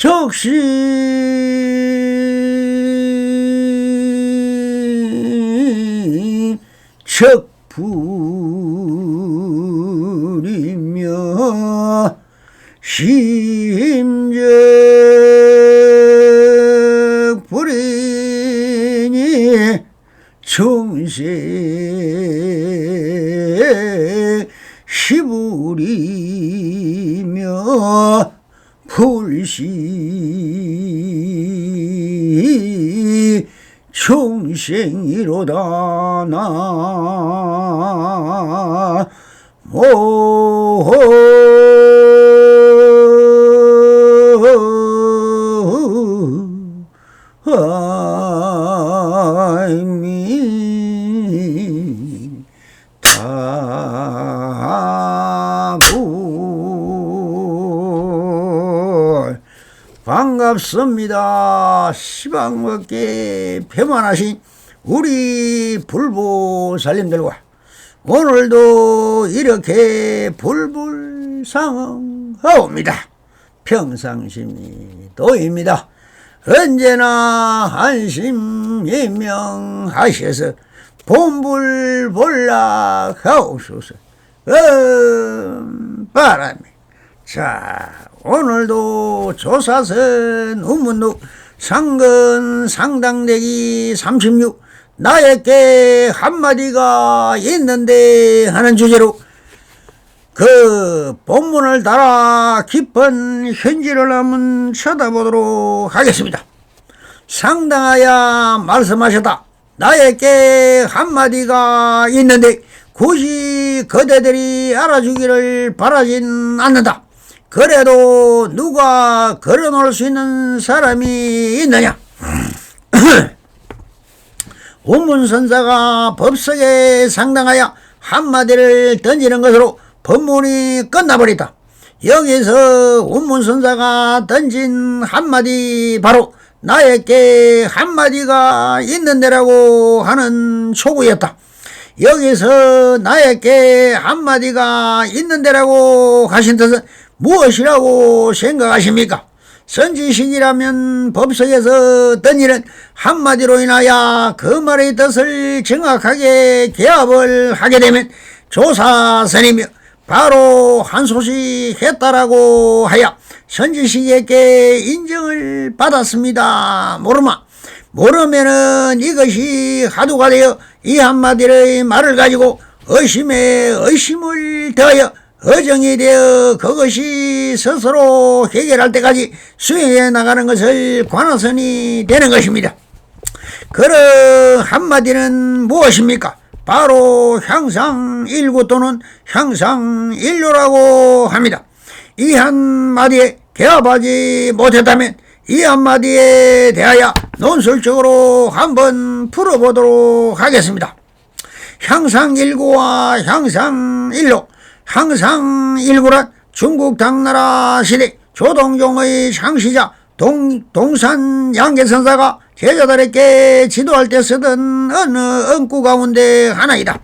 적시 척불이며 심적 불이니 청세 시불이며 불시 충생이로다 나 반갑습니다. 시방먹게 배만하신 우리 불보살님들과 오늘도 이렇게 불불상하옵니다. 평상심이 도입니다. 언제나 한심예명하셔서 본불볼락하옵소서. 바람이. 자, 오늘도 조사선 운문록 상근 상당대기 36 나에게 한마디가 있는데 하는 주제로 그 본문을 따라 깊은 현지를 한번 쳐다보도록 하겠습니다. 상당하야 말씀하셨다. 나에게 한마디가 있는데 굳이 그대들이 알아주기를 바라진 않는다. 그래도 누가 걸어놓을 수 있는 사람이 있느냐? 운문선사가 법석에 상당하여 한마디를 던지는 것으로 법문이 끝나버렸다. 여기서 운문선사가 던진 한마디 바로 나에게 한마디가 있는데라고 하는 초구였다. 여기서 나에게 한마디가 있는데라고 하신 뜻은 무엇이라고 생각하십니까? 선지식이라면 법석에서 던지는 한마디로 인하여 그 말의 뜻을 정확하게 개합을 하게 되면 조사선이며 바로 한소식 했다라고 하여 선지식에게 인정을 받았습니다. 모르면은 이것이 하도가 되어 이 한마디의 말을 가지고 의심에 의심을 더하여 어정이 되어 그것이 스스로 해결할 때까지 수행해 나가는 것을 관화선이 되는 것입니다. 그런 한마디는 무엇입니까? 바로 향상일구 또는 향상일료라고 합니다. 이 한마디에 개합하지 못했다면 이 한마디에 대하여 논술적으로 한번 풀어보도록 하겠습니다. 향상일구와 향상일료. 향상일구란 중국 당나라 시대 조동종의 창시자 동산 양계선사가 제자들에게 지도할 때 쓰던 어느 언구 가운데 하나이다.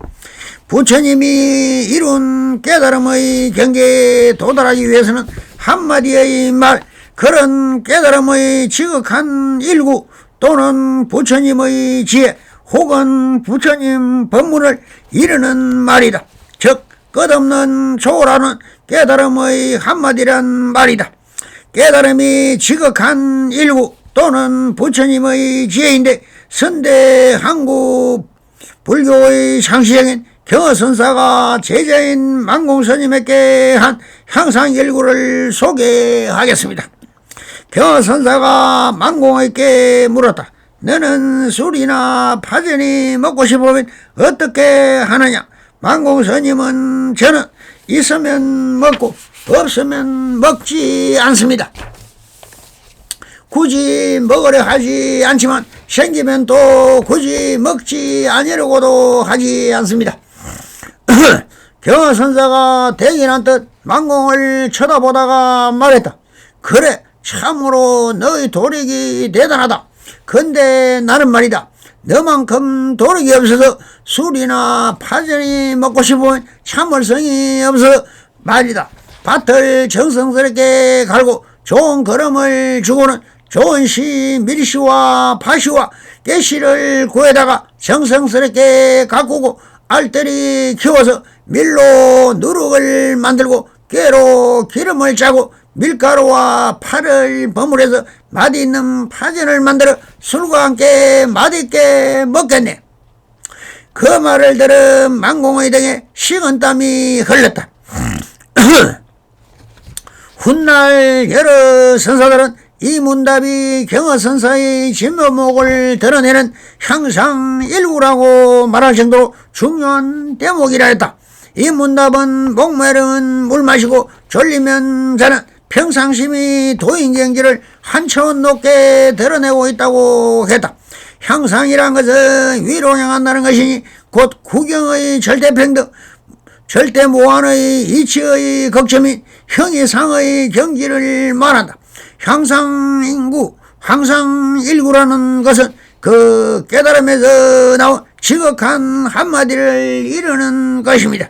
부처님이 이룬 깨달음의 경계에 도달하기 위해서는 한마디의 말, 그런 깨달음의 지극한 일구 또는 부처님의 지혜 혹은 부처님 법문을 이르는 말이다. 즉 끝없는 초월하는 깨달음의 한마디란 말이다. 깨달음이 지극한 일구 또는 부처님의 지혜인데 선대 한국 불교의 창시형인 경허선사가 제자인 만공스님에게 한 향상일구를 소개하겠습니다. 경허선사가 만공에게 물었다. 너는 술이나 파전이 먹고 싶으면 어떻게 하느냐? 만공스님은 저는 있으면 먹고 없으면 먹지 않습니다. 굳이 먹으려 하지 않지만 생기면 또 굳이 먹지 아니려고도 하지 않습니다. 경허선사가 대견한 듯 만공을 쳐다보다가 말했다. 그래, 참으로 너의 도력이 대단하다. 근데 나는 말이다, 너만큼 도력이 없어서 술이나 파전이 먹고 싶으면 참을성이 없어 말이다. 밭을 정성스럽게 갈고 좋은 걸음을 주고는 좋은 씨, 밀씨와 파씨와 깨씨를 구해다가 정성스럽게 가꾸고 알뜰히 키워서 밀로 누룩을 만들고 깨로 기름을 짜고 밀가루와 파를 버무려서 맛있는 파전을 만들어 술과 함께 맛있게 먹겠네. 그 말을 들은 망공의 등에 식은땀이 흘렀다. 훗날 여러 선사들은 이 문답이 경허선사의 진묘목을 드러내는 향상일구라고 말할 정도로 중요한 대목이라 했다. 이 문답은 목마른 물 마시고 졸리면 자는 평상심이 도인경지를 한 차원 높게 드러내고 있다고 했다. 향상이란 것은 위로 향한다는 것이니 곧 구경의 절대평등, 절대무한의 이치의 극점인 형이상의 경지를 말한다. 향상인구, 향상일구라는 것은 그 깨달음에서 나온 지극한 한마디를 이루는 것입니다.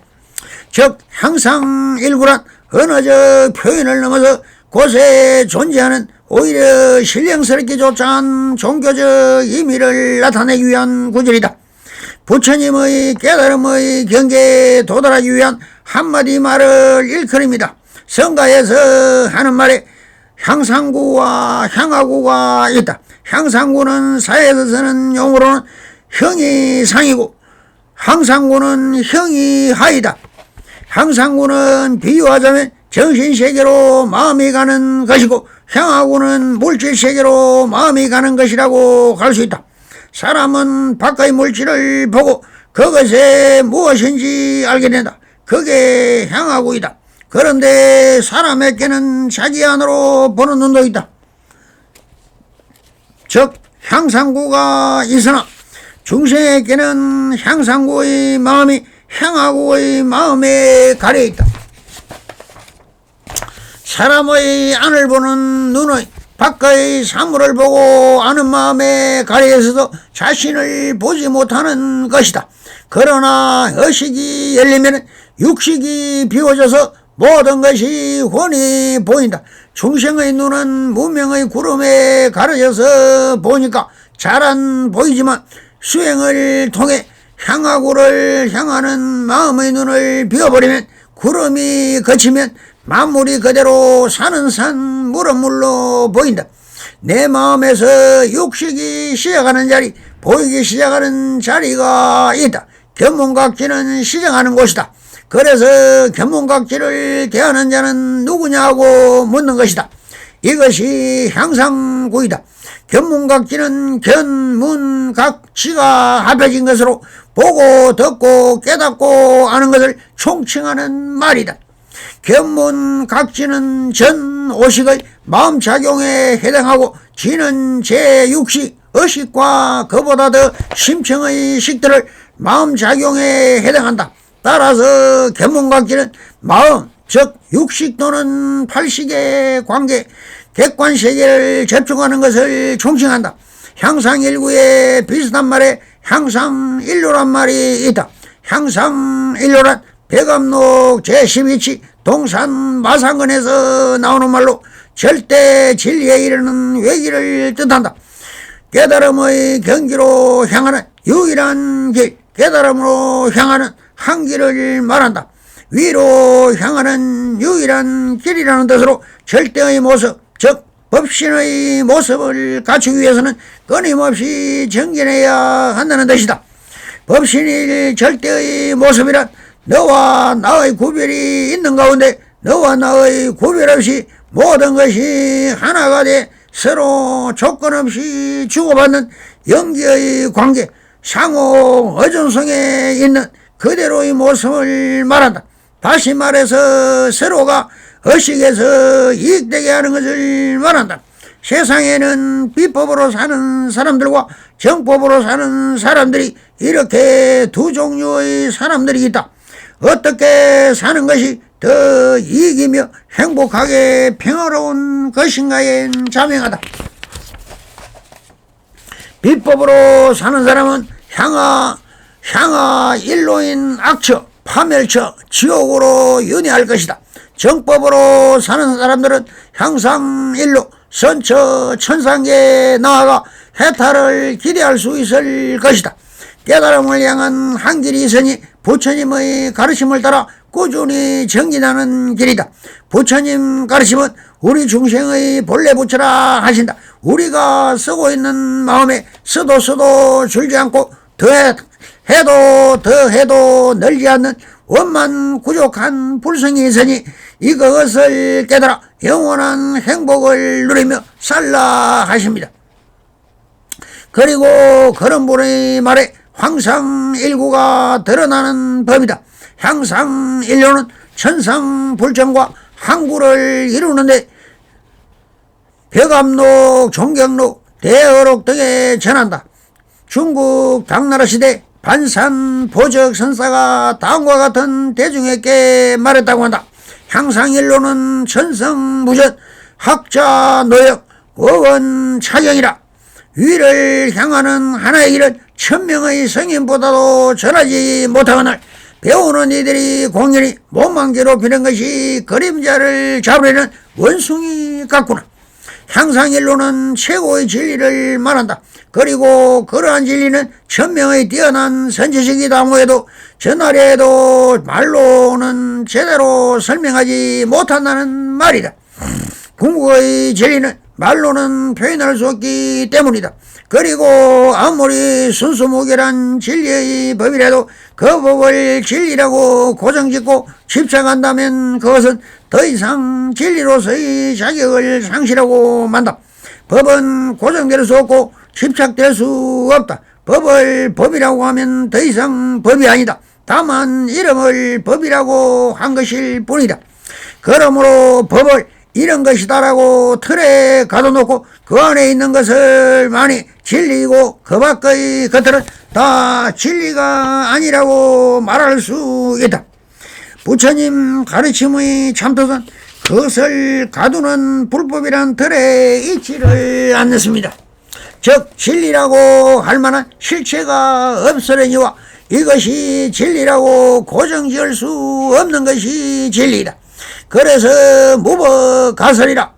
즉 향상일구란 언어적 표현을 넘어서 곳에 존재하는 오히려 신령스럽게 조차한 종교적 의미를 나타내기 위한 구절이다. 부처님의 깨달음의 경계에 도달하기 위한 한마디 말을 일컬입니다. 성가에서 하는 말에 향상구와 향하구가 있다. 향상구는 사회에서 쓰는 용어로는 형이 상이고 향상구는 형이 하이다. 향상구는 비유하자면 정신세계로 마음이 가는 것이고 향하구는 물질세계로 마음이 가는 것이라고 할 수 있다. 사람은 바깥의 물질을 보고 그것이 무엇인지 알게 된다. 그게 향하구이다. 그런데 사람에게는 자기 안으로 보는 눈도 있다. 즉 향상구가 있으나 중생에게는 향상구의 마음이 향하구의 마음에 가려 있다. 사람의 안을 보는 눈의 바깥의 사물을 보고 아는 마음에 가려 있어도 자신을 보지 못하는 것이다. 그러나 의식이 열리면 육식이 비워져서 모든 것이 훤히 보인다. 중생의 눈은 무명의 구름에 가려져서 보니까 잘 안 보이지만 수행을 통해 향하구를 향하는 마음의 눈을 비워버리면 구름이 거치면 만물이 그대로 사는 산 물은 보인다. 내 마음에서 육식이 시작하는 자리, 보이기 시작하는 자리가 있다. 견문각지는 시작하는 곳이다. 그래서 견문각지를 대하는 자는 누구냐고 묻는 것이다. 이것이 향상구이다. 견문각지는 견문각지가 합해진 것으로 보고 듣고 깨닫고 아는 것을 총칭하는 말이다. 견문각지는 전오식의 마음작용에 해당하고 지는 제6식 의식과 그보다 더 심층의 식들을 마음작용에 해당한다. 따라서 견문각지는 마음, 즉 육식 또는 팔식의 관계, 객관세계를 접촉하는 것을 총칭한다. 향상일구에 비슷한 말에 향상일로란 말이 있다. 향상일로란 백암록 제12치 동산마상근에서 나오는 말로 절대 진리에 이르는 외길을 뜻한다. 깨달음의 경지로 향하는 유일한 길, 깨달음으로 향하는 한 길을 말한다. 위로 향하는 유일한 길이라는 뜻으로 절대의 모습, 즉 법신의 모습을 갖추기 위해서는 끊임없이 정진해야 한다는 뜻이다. 법신일 절대의 모습이란 너와 나의 구별이 있는 가운데 너와 나의 구별 없이 모든 것이 하나가 돼 서로 조건 없이 주고받는 영기의 관계, 상호 의존성에 있는 그대로의 모습을 말한다. 다시 말해서 서로가 의식에서 이익되게 하는 것을 말한다. 세상에는 비법으로 사는 사람들과 정법으로 사는 사람들이 이렇게 두 종류의 사람들이 있다. 어떻게 사는 것이 더 이익이며 행복하게 평화로운 것인가에 자명하다. 비법으로 사는 사람은 향하 일로인 악처, 파멸처, 지옥으로 연애할 것이다. 정법으로 사는 사람들은 향상 일로 선처 천상계에 나아가 해탈을 기대할 수 있을 것이다. 깨달음을 향한 한 길이 있으니 부처님의 가르침을 따라 꾸준히 정진하는 길이다. 부처님 가르침은 우리 중생의 본래 부처라 하신다. 우리가 쓰고 있는 마음에 쓰도 줄지 않고 더해도 늘지 않는 원만 부족한 불성이 있으니 이것을 깨달아 영원한 행복을 누리며 살라 하십니다. 그리고 그런 분의 말에 황상일구가 드러나는 법이다. 향상일료는 천상불천과 항구를 이루는데 벽암록, 종경록, 대어록 등에 전한다. 중국 당나라 시대 반산보적 선사가 다음과 같은 대중에게 말했다고 한다. 향상일로는 천성무전, 학자 노역, 어원 차경이라. 위를 향하는 하나의 길은 1000명의 성인보다도 전하지 못하거늘 배우는 이들이 공연히 몸만 괴롭히는 것이 그림자를 잡으려는 원숭이 같구나. 향상일로는 최고의 진리를 말한다. 그리고 그러한 진리는 1000명의 뛰어난 선지식이다 모여도 전하려해도 말로는 제대로 설명하지 못한다는 말이다. 궁극의 진리는 말로는 표현할 수 없기 때문이다. 그리고 아무리 순수무결한 진리의 법이라도 그 법을 진리라고 고정짓고 집착한다면 그것은 더 이상 진리로서의 자격을 상실하고 만다. 법은 고정될 수 없고 집착될 수 없다. 법을 법이라고 하면 더 이상 법이 아니다. 다만 이름을 법이라고 한 것일 뿐이다. 그러므로 법을 이런 것이다라고 틀에 가둬놓고 그 안에 있는 것을 많이 진리이고 그 밖의 것들은 다 진리가 아니라고 말할 수 있다. 부처님 가르침의 참뜻은 그것을 가두는 불법이란 틀에 있지를 않습니다. 즉 진리라고 할 만한 실체가 없으려니와 이것이 진리라고 고정지을 수 없는 것이 진리이다. 그래서 무법가설이라.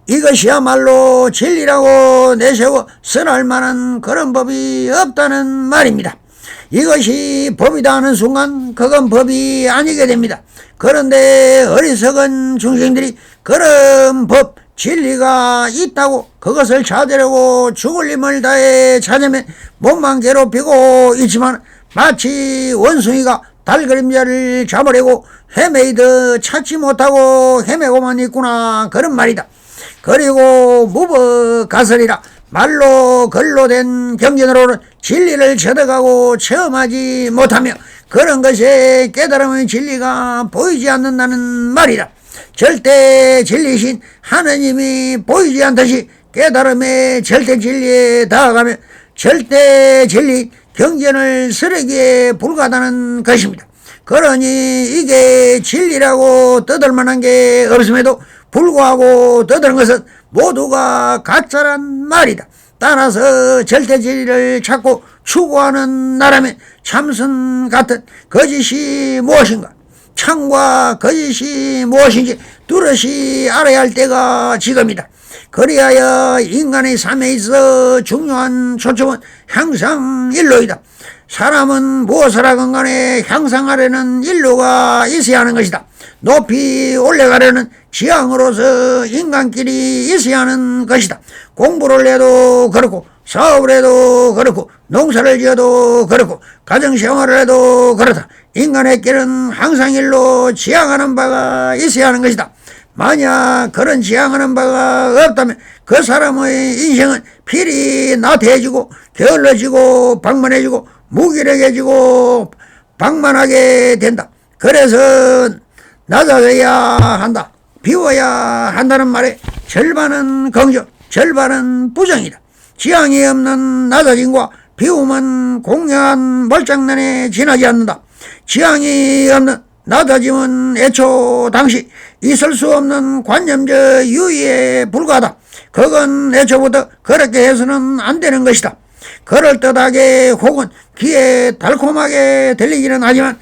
이것이야말로 진리라고 내세워 선할 만한 그런 법이 없다는 말입니다. 이것이 법이다 하는 순간 그건 법이 아니게 됩니다. 그런데 어리석은 중생들이 그런 법, 진리가 있다고 그것을 찾으려고 죽을 힘을 다해 찾으면 몸만 괴롭히고 있지만 마치 원숭이가 달그림자를 잡으려고 헤매이듯 찾지 못하고 헤매고만 있구나 그런 말이다. 그리고 무법가설이라. 말로 글로 된 경전으로는 진리를 체득하고 체험하지 못하며 그런 것에 깨달음의 진리가 보이지 않는다는 말이다. 절대 진리신 하느님이 보이지 않듯이 깨달음의 절대 진리에 다가가면 절대 진리 경전을 쓰레기에 불과하다는 것입니다. 그러니 이게 진리라고 떠들 만한 게 없음에도 불구하고 떠드는 것은 모두가 가짜란 말이다. 따라서 절대 진리를 찾고 추구하는 나라면 참선 같은 거짓이 무엇인가, 참과 거짓이 무엇인지 뚜렷이 알아야 할 때가 지금이다. 그리하여 인간의 삶에 있어 중요한 초점은 향상일로이다. 사람은 무엇을 하건 간에 향상하려는 일로가 있어야 하는 것이다. 높이 올라가려는 지향으로서 인간끼리 있어야 하는 것이다. 공부를 해도 그렇고 사업을 해도 그렇고 농사를 지어도 그렇고 가정생활을 해도 그렇다. 인간의 길은 향상일로 지향하는 바가 있어야 하는 것이다. 만약 그런 지향하는 바가 없다면 그 사람의 인생은 필히 나태해지고 게을러지고 방만해지고 무기력해지고 방만하게 된다. 그래서 낮아져야 한다. 비워야 한다는 말에 절반은 긍정, 절반은 부정이다. 지향이 없는 낮아짐과 비움은 공연한 멀장난에 지나지 않는다. 지향이 없는 낮아짐은 애초 당시 있을 수 없는 관념적 유의에 불과하다. 그건 애초부터 그렇게 해서는 안 되는 것이다. 그럴듯하게 혹은 귀에 달콤하게 들리기는 하지만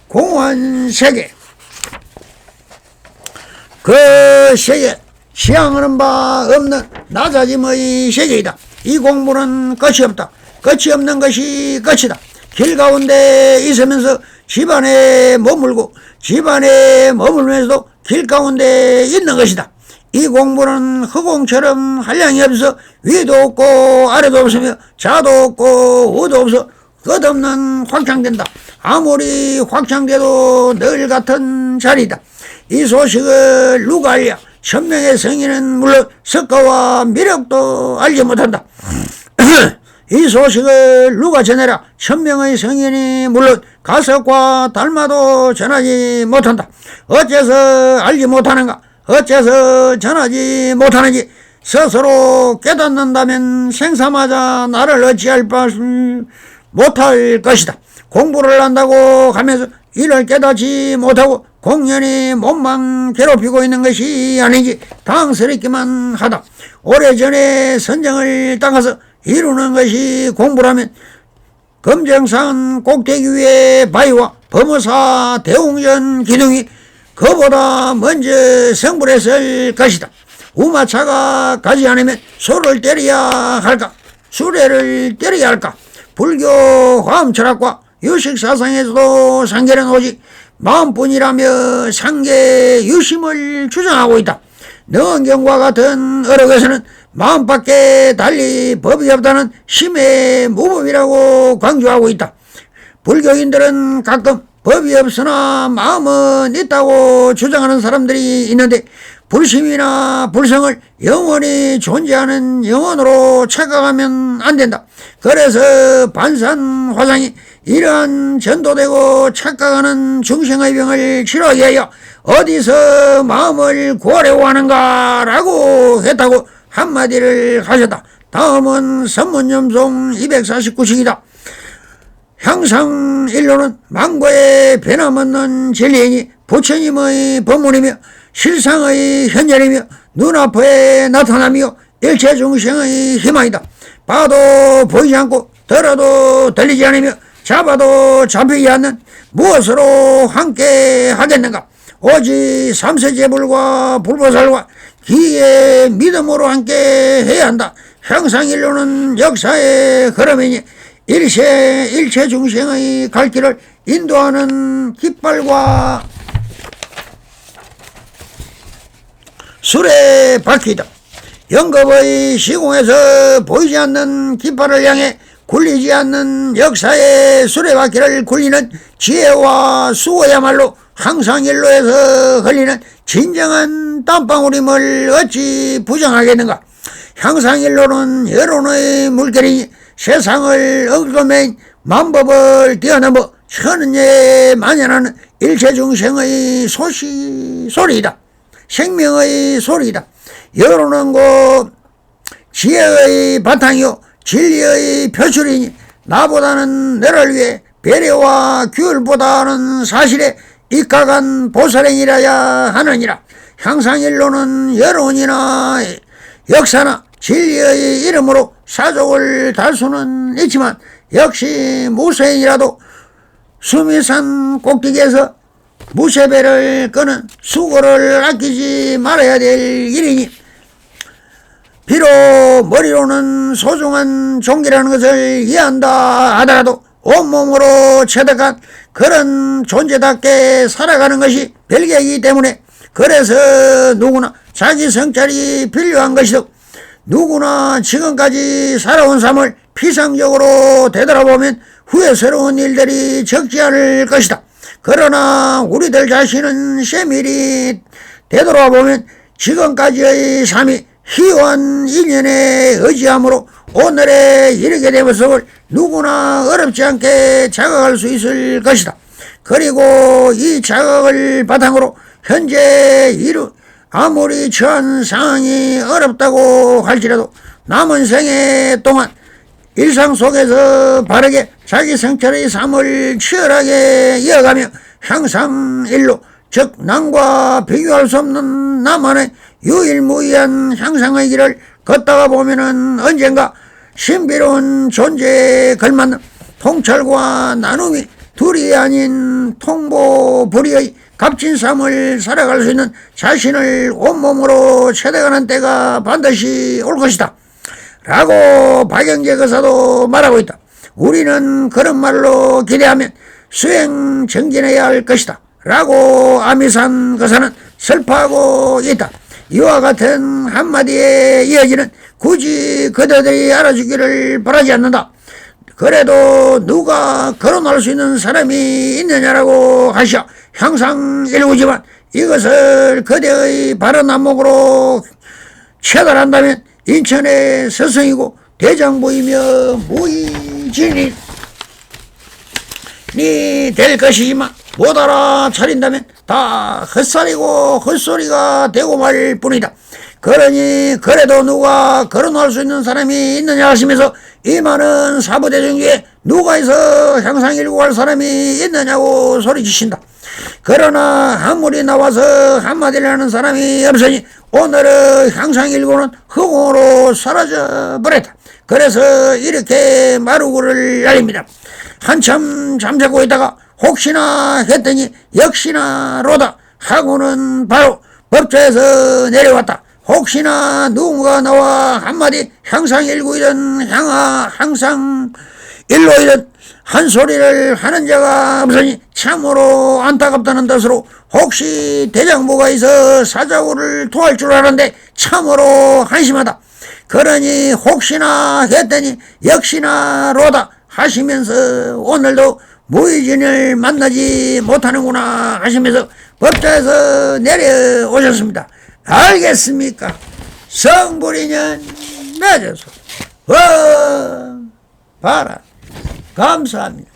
공허한 세계, 그 세계 시향하는 바 없는 낮아짐의 세계이다. 이 공부는 끝이 없다. 끝이 없는 것이 끝이다. 길 가운데 있으면서 집안에 머물고 집안에 머물면서도 길 가운데 있는 것이다. 이 공부는 허공처럼 한량이 없어 위도 없고 아래도 없으며 좌도 없고 우도 없어 끝없는 확장된다. 아무리 확장돼도 늘 같은 자리다. 이 소식을 누가 알랴? 천명의 성인은 물론 석가와 미력도 알지 못한다. 이 소식을 누가 전해라? 천명의 성인이 물론 가석과 달마도 전하지 못한다. 어째서 알지 못하는가? 어째서 전하지 못하는지 스스로 깨닫는다면 생사마저 나를 어찌할 바 못할 것이다. 공부를 한다고 하면서 이를 깨닫지 못하고 공연히 몸만 괴롭히고 있는 것이 아닌지 당스럽기만 하다. 오래전에 선정을 따가서 이루는 것이 공부라면 검정산 꼭대기 위에 바위와 범어사 대웅전 기둥이 그보다 먼저 성불했을 것이다. 우마차가 가지 않으면 소를 때려야 할까? 수레를 때려야 할까? 불교 화엄철학과 유식사상에서도 상계는 오직 마음뿐이라며 상계 유심을 주장하고 있다. 능경과 같은 어록에서는 마음밖에 달리 법이 없다는 심의 무법이라고 강조하고 있다. 불교인들은 가끔 법이 없으나 마음은 있다고 주장하는 사람들이 있는데 불심이나 불성을 영원히 존재하는 영혼으로 착각하면 안 된다. 그래서 반산화상이 이러한 전도되고 착각하는 중생의 병을 치료하기 위하여 어디서 마음을 구하려고 하는가 라고 했다고 한마디를 하셨다. 다음은 선문염송 249식이다. 향상일로는 망고의 변함없는 진리이니 부처님의 법문이며 실상의 현존이며 눈앞에 나타나며 일체 중생의 희망이다. 봐도 보이지 않고 들어도 들리지 않으며 잡아도 잡히지 않는 무엇으로 함께 하겠는가? 오직 삼세제불과 불보살과 기의 믿음으로 함께 해야 한다. 향상일로는 역사의 흐름이니 일체 중생의 갈 길을 인도하는 깃발과 술의 바퀴다. 영겁의 시공에서 보이지 않는 깃발을 향해 굴리지 않는 역사의 수레바퀴를 굴리는 지혜와 수고야말로 향상일로에서 흘리는 진정한 땀방울임을 어찌 부정하겠는가? 향상일로는 여론의 물결이니 세상을 얽어맨 만법을 뛰어넘어 천년에 만연하는 일체중생의 소리이다. 생명의 소리이다. 여론은 곧 지혜의 바탕이요 진리의 표출이니 나보다는 너를 위해 배려와 규율보다는 사실에 입각한 보살행이라야 하느니라. 향상일로는 여론이나 역사나 진리의 이름으로 사족을 달 수는 있지만 역시 무쇠인이라도 수미산 꼭대기에서 무쇠배를 끄는 수고를 아끼지 말아야 될 일이니 비록 머리로는 소중한 종기라는 것을 이해한다 하더라도 온몸으로 체득한 그런 존재답게 살아가는 것이 별개이기 때문에 그래서 누구나 자기 성찰이 필요한 것이고 누구나 지금까지 살아온 삶을 피상적으로 되돌아보면 후회스러운 일들이 적지 않을 것이다. 그러나 우리들 자신은 세밀히 되돌아보면 지금까지의 삶이 희유한 인연에 의지함으로 오늘에 이르게 된 모습을 누구나 어렵지 않게 자각할 수 있을 것이다. 그리고 이 자각을 바탕으로 현재 아무리 처한 상황이 어렵다고 할지라도 남은 생애 동안 일상 속에서 바르게 자기 성찰의 삶을 치열하게 이어가며 향상일로 즉 남과 비교할 수 없는 나만의 유일무이한 향상의 길을 걷다가 보면은 언젠가 신비로운 존재에 걸맞는 통찰과 나눔이 둘이 아닌 이런 통보불이의 값진 삶을 살아갈 수 있는 자신을 온몸으로 채워가는 때가 반드시 올 것이다 라고 박영재 거사도 말하고 있다. 우리는 그런 말로 기대하면 수행 정진해야 할 것이다 라고 아미산 거사는 설파하고 있다. 이와 같은 한마디의 이야기는 굳이 그대들이 알아주기를 바라지 않는다. 그래도 누가 거론할 수 있는 사람이 있느냐라고 하시어 항상 일구지만 이것을 그대의 바른 안목으로 체달한다면 인천의 서성이고 대장부이며 무의진이 될 것이지만 못 알아차린다면 다 헛살이고 헛소리가 되고 말 뿐이다. 그러니 그래도 누가 거론할 수 있는 사람이 있느냐 하시면서 이 많은 사부대중 중에 누가 해서 향상일구 할 사람이 있느냐고 소리치신다. 그러나 한물이 나와서 한마디를 하는 사람이 없으니 오늘의 향상일구는 허공으로 사라져버렸다. 그래서 이렇게 마루구를 날립니다. 한참 잠자고 있다가 혹시나 했더니 역시나 로다 하고는 바로 법조에서 내려왔다. 혹시나 누군가 나와 한마디 향상일구이든 항상일로이든 한 소리를 하는 자가 없으니 참으로 안타깝다는 뜻으로 혹시 대장부가 있어 사자구를 토할 줄 알았는데 참으로 한심하다. 그러니 혹시나 했더니 역시나 로다 하시면서 오늘도 무의진을 만나지 못하는구나 하시면서 법자에서 내려오셨습니다. 알겠습니까? 성불이년 맺어서 봐라. 감사합니다.